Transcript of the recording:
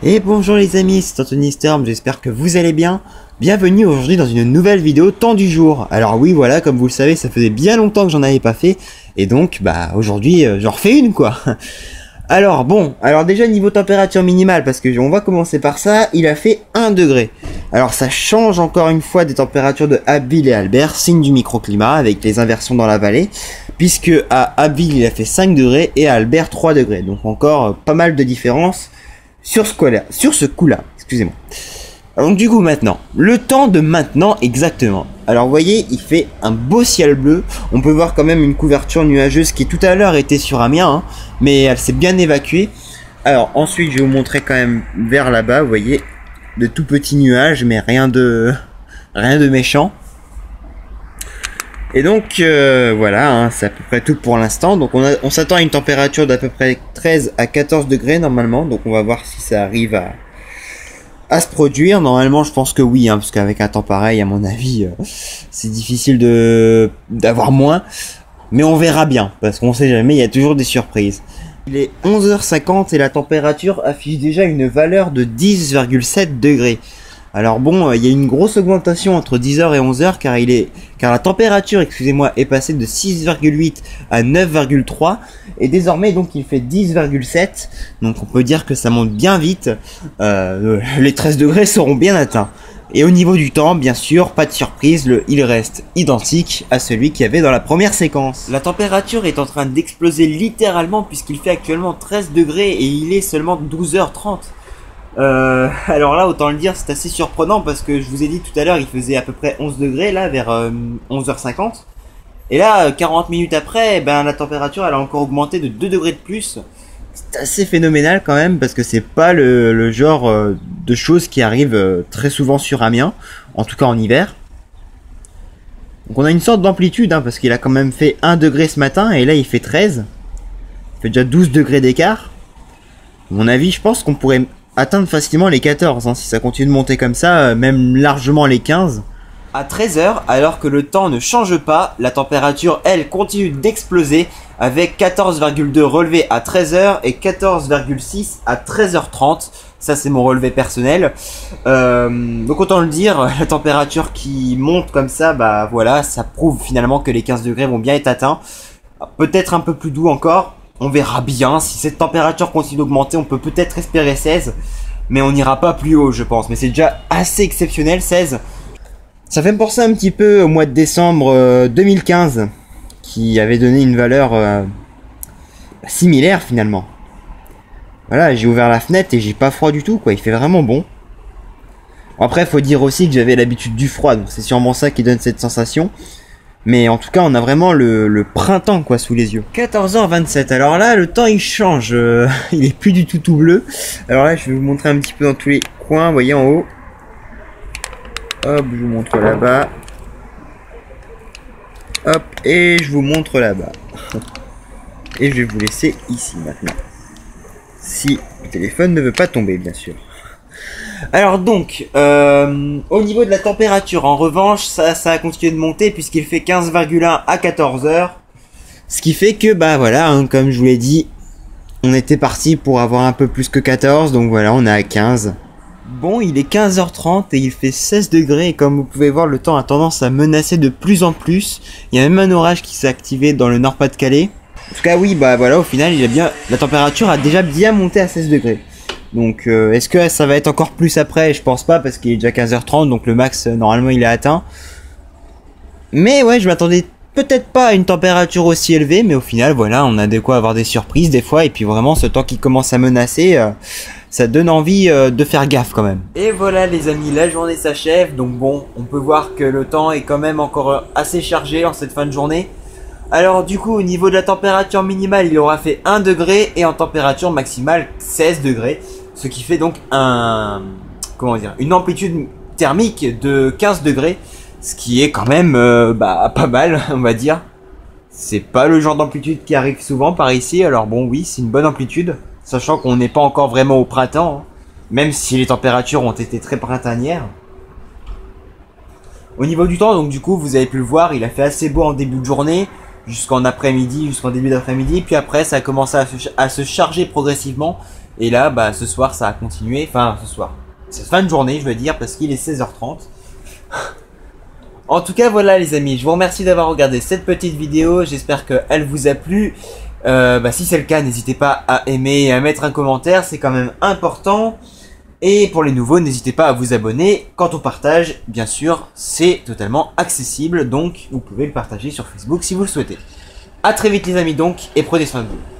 Et bonjour les amis, c'est Anthony Storm, j'espère que vous allez bien. Bienvenue aujourd'hui dans une nouvelle vidéo temps du jour. Alors oui voilà, comme vous le savez, ça faisait bien longtemps que j'en avais pas fait. Et donc bah aujourd'hui j'en refais une quoi. Alors bon, alors déjà niveau température minimale, parce que on va commencer par ça, il a fait 1 degré. Alors ça change encore une fois des températures de Abbeville et Albert, signe du microclimat avec les inversions dans la vallée. Puisque à Abbeville il a fait 5 degrés et à Albert 3 degrés. Donc encore pas mal de différences. Sur ce coup-là, excusez-moi. Donc du coup maintenant, le temps de maintenant exactement. Alors vous voyez, il fait un beau ciel bleu. On peut voir quand même une couverture nuageuse qui tout à l'heure était sur Amiens, hein, mais elle s'est bien évacuée. Alors ensuite, je vais vous montrer quand même vers là-bas, vous voyez, de tout petits nuages, mais rien de méchant. Et donc voilà, hein, c'est à peu près tout pour l'instant. Donc on s'attend à une température d'à peu près 13 à 14 degrés normalement. Donc on va voir si ça arrive à se produire. Normalement je pense que oui, hein, parce qu'avec un temps pareil à mon avis c'est difficile d'avoir moins. Mais on verra bien, parce qu'on sait jamais, il y a toujours des surprises. Il est 11h50 et la température affiche déjà une valeur de 10,7 degrés. Alors bon, il y a une grosse augmentation entre 10h et 11h car la température, excusez-moi, est passée de 6,8 à 9,3 et désormais donc il fait 10,7. Donc on peut dire que ça monte bien vite. Les 13 degrés seront bien atteints. Et au niveau du temps, bien sûr, pas de surprise, il reste identique à celui qu'il y avait dans la première séquence. La température est en train d'exploser littéralement puisqu'il fait actuellement 13 degrés et il est seulement 12h30. Alors là, autant le dire, c'est assez surprenant parce que je vous ai dit tout à l'heure, il faisait à peu près 11 degrés là, vers 11h50. Et là, 40 minutes après, ben, la température elle a encore augmenté de 2 degrés de plus. C'est assez phénoménal quand même parce que c'est pas le genre de choses qui arrivent très souvent sur Amiens, en tout cas en hiver. Donc on a une sorte d'amplitude hein, parce qu'il a quand même fait 1 degré ce matin et là il fait 13. Il fait déjà 12 degrés d'écart. À mon avis, je pense qu'on pourrait atteindre facilement les 14 hein, si ça continue de monter comme ça, même largement les 15. À 13h, alors que le temps ne change pas, la température elle continue d'exploser avec 14,2 relevés à 13h et 14,6 à 13h30. Ça c'est mon relevé personnel. Donc autant le dire, la température qui monte comme ça, bah voilà, ça prouve finalement que les 15 degrés vont bien être atteints. Peut-être un peu plus doux encore. On verra bien, si cette température continue d'augmenter, on peut peut-être espérer 16. Mais on n'ira pas plus haut, je pense. Mais c'est déjà assez exceptionnel, 16. Ça fait me penser un petit peu au mois de décembre 2015, qui avait donné une valeur similaire finalement. Voilà, j'ai ouvert la fenêtre et j'ai pas froid du tout, quoi. Il fait vraiment bon. Après, faut dire aussi que j'avais l'habitude du froid, donc c'est sûrement ça qui donne cette sensation. Mais en tout cas, on a vraiment le printemps quoi sous les yeux. 14h27. Alors là, le temps il change. Il est plus du tout bleu. Alors là, je vais vous montrer un petit peu dans tous les coins. Vous voyez en haut. Hop, je vous montre là-bas. Hop, et je vous montre là-bas. Et je vais vous laisser ici maintenant. Si le téléphone ne veut pas tomber, bien sûr. Alors donc, au niveau de la température, en revanche, ça a continué de monter puisqu'il fait 15,1 à 14h. Ce qui fait que, bah voilà, hein, comme je vous l'ai dit, on était parti pour avoir un peu plus que 14, donc voilà, on est à 15. Bon, il est 15h30 et il fait 16 degrés et comme vous pouvez voir, le temps a tendance à menacer de plus en plus. Il y a même un orage qui s'est activé dans le Nord-Pas-de-Calais. En tout cas, oui, bah voilà, au final, la température a déjà bien monté à 16 degrés. Donc est-ce que ça va être encore plus après? Je pense pas parce qu'il est déjà 15h30 donc le max normalement il est atteint. Mais ouais, je m'attendais peut-être pas à une température aussi élevée, mais au final voilà, on a de quoi avoir des surprises des fois et puis vraiment ce temps qui commence à menacer, ça donne envie de faire gaffe quand même. Et voilà les amis, la journée s'achève, donc bon, on peut voir que le temps est quand même encore assez chargé en cette fin de journée. Alors du coup au niveau de la température minimale il aura fait 1 degré et en température maximale 16 degrés. Ce qui fait donc une amplitude thermique de 15 degrés. Ce qui est quand même pas mal on va dire. C'est pas le genre d'amplitude qui arrive souvent par ici. Alors bon oui c'est une bonne amplitude. Sachant qu'on n'est pas encore vraiment au printemps. Hein, même si les températures ont été très printanières. Au niveau du temps donc du coup vous avez pu le voir. Il a fait assez beau en début de journée. Jusqu'en après-midi, jusqu'en début d'après-midi. Puis après ça a commencé à se charger progressivement. Et là, bah, ce soir, ça a continué. Enfin, ce soir. C'est fin de journée, je veux dire, parce qu'il est 16h30. En tout cas, voilà les amis, je vous remercie d'avoir regardé cette petite vidéo. J'espère qu'elle vous a plu. Bah, si c'est le cas, n'hésitez pas à aimer et à mettre un commentaire, c'est quand même important. Et pour les nouveaux, n'hésitez pas à vous abonner. Quand on partage, bien sûr, c'est totalement accessible. Donc, vous pouvez le partager sur Facebook si vous le souhaitez. A très vite les amis donc, et prenez soin de vous.